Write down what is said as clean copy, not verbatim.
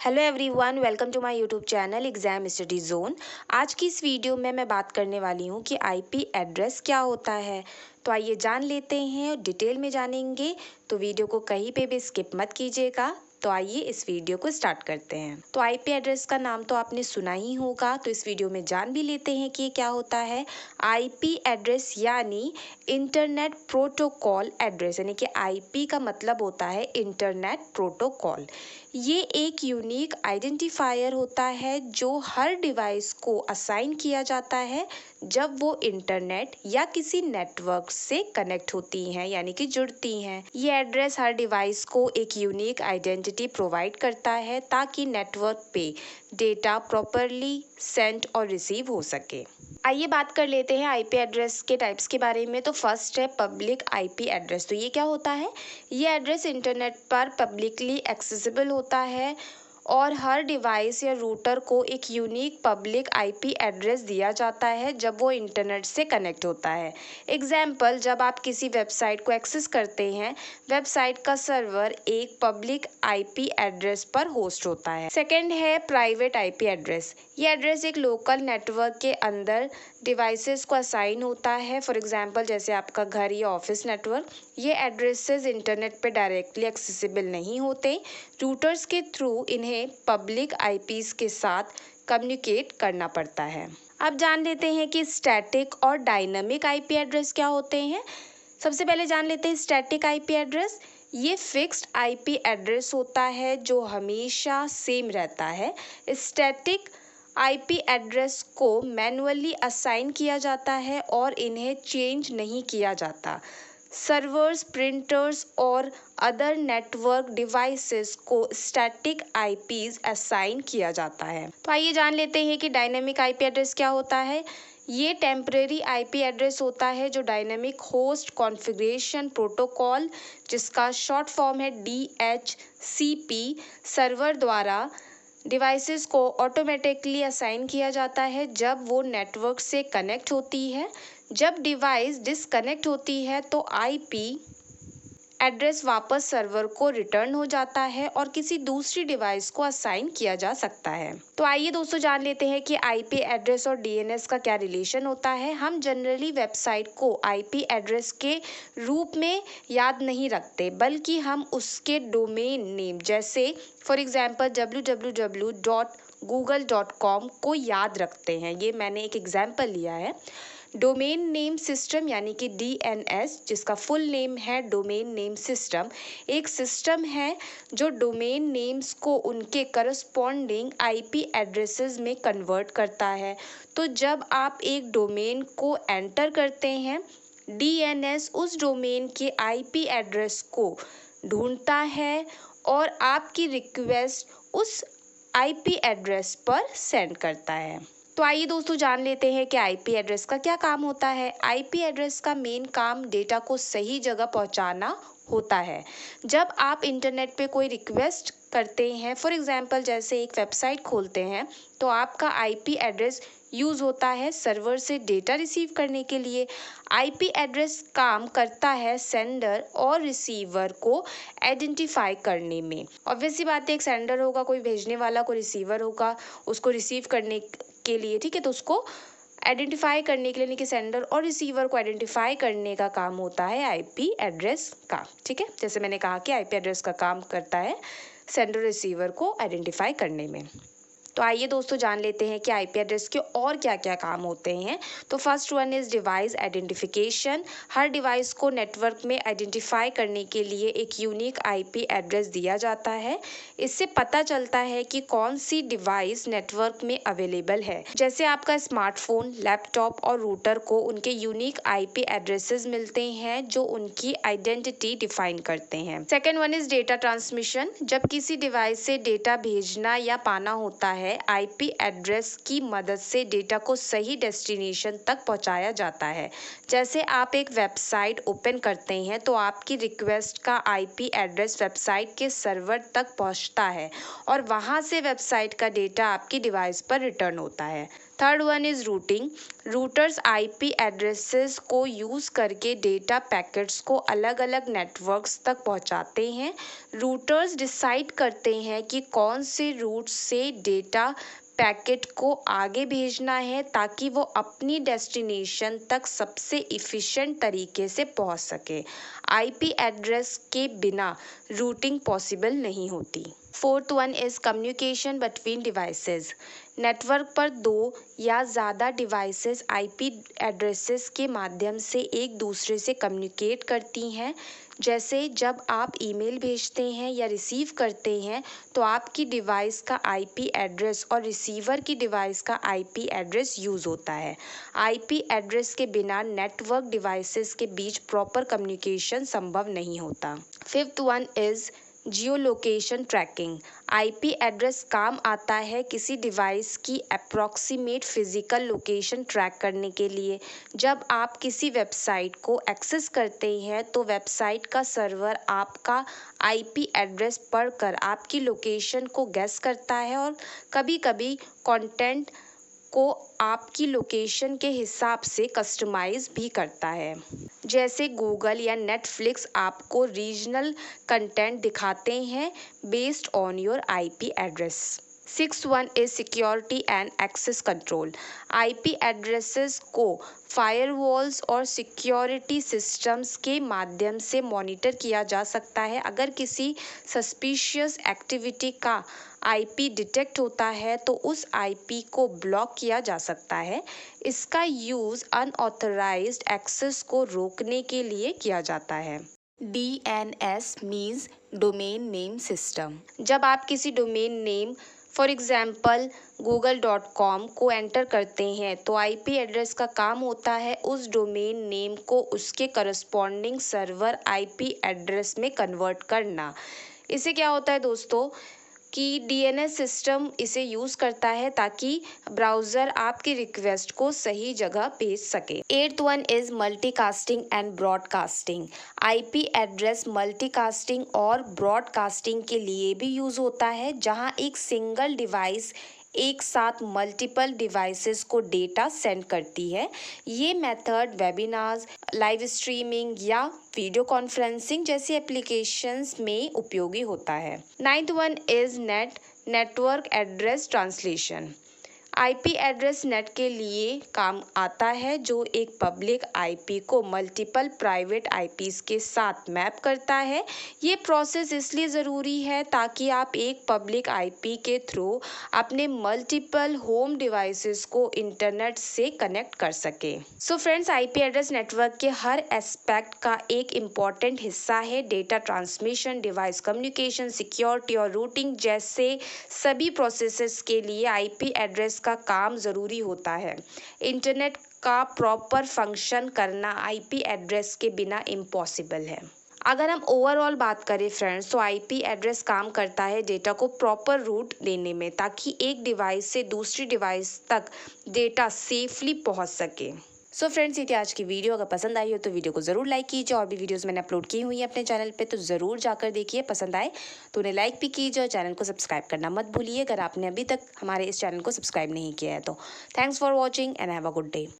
Hello everyone, welcome to my YouTube channel exam study zone. आज की इस video में मैं बात करने वाली हूँ कि आईपी एड्रेस क्या होता है। तो आइए जान लेते हैं और डिटेल में जानेंगे, तो वीडियो को कहीं पे भी स्किप मत कीजिएगा। तो आइए इस वीडियो को स्टार्ट करते हैं। तो आईपी एड्रेस का नाम तो आपने सुना ही होगा, तो इस वीडियो में जान भी लेते हैं कि ये क्या होता है। आईपी एड्रेस यानी इंटरनेट प्रोटोकॉल एड्रेस, यानी कि आईपी का मतलब होता है इंटरनेट प्रोटोकॉल। ये एक यूनिक आइडेंटिफायर होता है जो हर डिवाइस को असाइन किया जाता है जब वो इंटरनेट या किसी नेटवर्क से कनेक्ट होती हैं, यानी कि जुड़ती हैं। ये एड्रेस हर डिवाइस को एक यूनिक आइडेंटिटी प्रोवाइड करता है ताकि नेटवर्क पे डेटा प्रॉपरली सेंड और रिसीव हो सके। आइए बात कर लेते हैं आईपी एड्रेस के टाइप्स के बारे में। तो फर्स्ट है पब्लिक आईपी एड्रेस। तो ये क्या होता है? ये एड्रेस इंटरनेट पर पब्लिकली एक्सेसिबल होता है और हर डिवाइस या रूटर को एक यूनिक पब्लिक आईपी एड्रेस दिया जाता है जब वो इंटरनेट से कनेक्ट होता है। एग्जाम्पल, जब आप किसी वेबसाइट को एक्सेस करते हैं, वेबसाइट का सर्वर एक पब्लिक आईपी एड्रेस पर होस्ट होता है। सेकंड है प्राइवेट आईपी एड्रेस। ये एड्रेस एक लोकल नेटवर्क के अंदर डिवाइसेस को असाइन होता है। फॉर एग्जाम्पल, जैसे आपका घर या ऑफिस नेटवर्क। ये एड्रेसेस इंटरनेट पे डायरेक्टली एक्सेसिबल नहीं होते। रूटर्स के थ्रू इन्हें पब्लिक आईपीज के साथ कम्युनिकेट करना पड़ता है। अब जान लेते हैं कि स्टैटिक और डायनामिक आईपी एड्रेस क्या होते हैं। सबसे पहले जान लेते हैं स्टैटिक आईपी एड्रेस। ये फिक्स्ड आईपी एड्रेस होता है जो हमेशा सेम रहता है। स्टैटिक आईपी एड्रेस को मैन्युअली असाइन किया जाता है और इन्हें चेंज नहीं किया जाता। सर्वर्स, प्रिंटर्स और अदर नेटवर्क डिवाइसेस को स्टैटिक आईपीज असाइन किया जाता है। तो आइए जान लेते हैं कि डायनेमिक आईपी एड्रेस क्या होता है। ये टेम्परेरी आईपी एड्रेस होता है जो डायनेमिक होस्ट कॉन्फ़िगरेशन प्रोटोकॉल, जिसका शॉर्ट फॉर्म है DHCP, सर्वर द्वारा डिवाइसेस को ऑटोमेटिकली असाइन किया जाता है जब वो नेटवर्क से कनेक्ट होती है। जब डिवाइस डिसकनेक्ट होती है तो आईपी एड्रेस वापस सर्वर को रिटर्न हो जाता है और किसी दूसरी डिवाइस को असाइन किया जा सकता है। तो आइए दोस्तों जान लेते हैं कि आईपी एड्रेस और डीएनएस का क्या रिलेशन होता है। हम जनरली वेबसाइट को आईपी एड्रेस के रूप में याद नहीं रखते, बल्कि हम उसके डोमेन नेम, जैसे फॉर एग्जांपल www.google.com को याद रखते हैं। ये मैंने एक एग्जांपल लिया है। डोमेन नेम सिस्टम यानी कि DNS, जिसका फुल नेम है डोमेन नेम सिस्टम, एक सिस्टम है जो डोमेन नेम्स को उनके करस्पॉन्डिंग आईपी एड्रेसेस में कन्वर्ट करता है। तो जब आप एक डोमेन को एंटर करते हैं, DNS उस डोमेन के आईपी एड्रेस को ढूंढता है और आपकी रिक्वेस्ट उस आईपी एड्रेस पर सेंड करता है। तो आइए दोस्तों जान लेते हैं कि आईपी एड्रेस का क्या काम होता है। आईपी एड्रेस का मेन काम डेटा को सही जगह पहुंचाना होता है। जब आप इंटरनेट पे कोई रिक्वेस्ट करते हैं, फॉर एग्जांपल जैसे एक वेबसाइट खोलते हैं, तो आपका आईपी एड्रेस यूज़ होता है सर्वर से डेटा रिसीव करने के लिए। आईपी एड्रेस काम करता है सेंडर और रिसीवर को आइडेंटिफाई करने में। ऑब्वियसली बात है, एक सेंडर होगा, कोई भेजने वाला, कोई रिसीवर होगा, उसको रिसीव करने के लिए, ठीक है, तो उसको आइडेंटिफाई करने के लिए, यानी कि सेंडर और रिसीवर को आइडेंटिफाई करने का काम होता है आईपी एड्रेस का। ठीक है, जैसे मैंने कहा कि आईपी एड्रेस का काम करता है सेंडर रिसीवर को आइडेंटिफाई करने में। तो आइए दोस्तों जान लेते हैं कि आईपी एड्रेस के और क्या क्या काम होते हैं। तो first one is device identification. Her device को नेटवर्क में आइडेंटिफाई करने के लिए एक यूनिक आईपी एड्रेस दिया जाता है। इससे पता चलता है कि कौन सी डिवाइस नेटवर्क में अवेलेबल है। जैसे आपका स्मार्टफोन, लैपटॉप और रूटर को उनके यूनिक आईपी एड्रेसेस मिलते हैं जो उनकी आइडेंटिटी डिफाइन करते हैं। Second one is data transmission. जब किसी डिवाइस से डेटा भेजना या पाना होता है, आईपी एड्रेस की मदद से डेटा को सही डेस्टिनेशन तक पहुंचाया जाता है। जैसे आप एक वेबसाइट ओपन करते हैं तो आपकी रिक्वेस्ट का आईपी एड्रेस वेबसाइट के सर्वर तक पहुंचता है और वहां से वेबसाइट का डेटा आपकी डिवाइस पर रिटर्न होता है। Third one is routing. Routers IP addresses को यूज़ करके डेटा पैकेट्स को अलग अलग नेटवर्क्स तक पहुंचाते हैं। रूटर्स डिसाइड करते हैं कि कौन से रूट से डेटा पैकेट को आगे भेजना है ताकि वो अपनी डेस्टिनेशन तक सबसे इफ़िशेंट तरीके से पहुंच सके। आईपी एड्रेस के बिना रूटिंग पॉसिबल नहीं होती। Fourth one is communication between devices. Network पर दो या ज़्यादा डिवाइसेस आईपी एड्रेसेस के माध्यम से एक दूसरे से कम्युनिकेट करती हैं। जैसे जब आप ईमेल भेजते हैं या रिसीव करते हैं तो आपकी डिवाइस का आईपी एड्रेस और रिसीवर की डिवाइस का आईपी एड्रेस यूज़ होता है। आईपी एड्रेस के बिना नेटवर्क डिवाइसेस के बीच प्रॉपर कम्युनिकेशन संभव नहीं होता। Fifth one is Jio location tracking. IP address काम आता है किसी डिवाइस की अप्रॉक्सीमेट फिजिकल लोकेशन ट्रैक करने के लिए। जब आप किसी वेबसाइट को एक्सेस करते हैं तो वेबसाइट का सर्वर आपका आईपी एड्रेस पढ़कर आपकी लोकेशन को गेस करता है और कभी-कभी कंटेंट को आपकी लोकेशन के हिसाब से कस्टमाइज भी करता है। जैसे गूगल या नेटफ्लिक्स आपको रीजनल कंटेंट दिखाते हैं based on your IP address. Sixth one is security and access control. IP addresses को फायरवॉल्स और सिक्योरिटी सिस्टम्स के माध्यम से मॉनिटर किया जा सकता है। अगर किसी सस्पिशियस एक्टिविटी का आईपी डिटेक्ट होता है तो उस आईपी को ब्लॉक किया जा सकता है। इसका यूज़ अनऑथराइज्ड एक्सेस को रोकने के लिए किया जाता है। DNS means domain name system. जब आप किसी domain name for example google.com को एंटर करते हैं तो आईपी एड्रेस का काम होता है उस डोमेन नेम को उसके करस्पॉन्डिंग सर्वर आईपी एड्रेस में कन्वर्ट करना। इससे क्या होता है दोस्तों कि DNS सिस्टम इसे यूज़ करता है ताकि ब्राउज़र आपकी रिक्वेस्ट को सही जगह भेज सके। Eighth one is multicasting and broadcasting. IP address multicasting और ब्रॉडकास्टिंग के लिए भी यूज़ होता है, जहां एक सिंगल डिवाइस एक साथ मल्टीपल डिवाइसेस को डेटा सेंड करती है। ये मेथड वेबिनार्स, लाइव स्ट्रीमिंग या वीडियो कॉन्फ्रेंसिंग जैसी एप्लीकेशंस में उपयोगी होता है। Ninth one is network address translation. IP address net के लिए काम आता है जो एक पब्लिक आईपी को मल्टीपल प्राइवेट आईपीज के साथ मैप करता है। ये प्रोसेस इसलिए ज़रूरी है ताकि आप एक पब्लिक आईपी के थ्रू अपने मल्टीपल होम डिवाइसेस को इंटरनेट से कनेक्ट कर सके। So friends, IP address network के हर एस्पेक्ट का एक इम्पॉर्टेंट हिस्सा है। Data transmission, device communication, security और रूटिंग जैसे सभी प्रोसेसेस के लिए आईपी एड्रेस का काम ज़रूरी होता है। इंटरनेट का प्रॉपर फंक्शन करना आईपी एड्रेस के बिना इम्पॉसिबल है। अगर हम ओवरऑल बात करें फ्रेंड्स, तो आईपी एड्रेस काम करता है डेटा को प्रॉपर रूट देने में ताकि एक डिवाइस से दूसरी डिवाइस तक डेटा सेफली पहुंच सके। सो फ्रेंड्स, ये थी आज की वीडियो। अगर पसंद आई हो तो वीडियो को ज़रूर लाइक कीजिए और भी वीडियोस मैंने अपलोड की हुई है अपने चैनल पे, तो ज़रूर जाकर देखिए। पसंद आए तो उन्हें लाइक भी कीजिए और चैनल को सब्सक्राइब करना मत भूलिए अगर आपने अभी तक हमारे इस चैनल को सब्सक्राइब नहीं किया है तो। Thanks for watching and have a good day.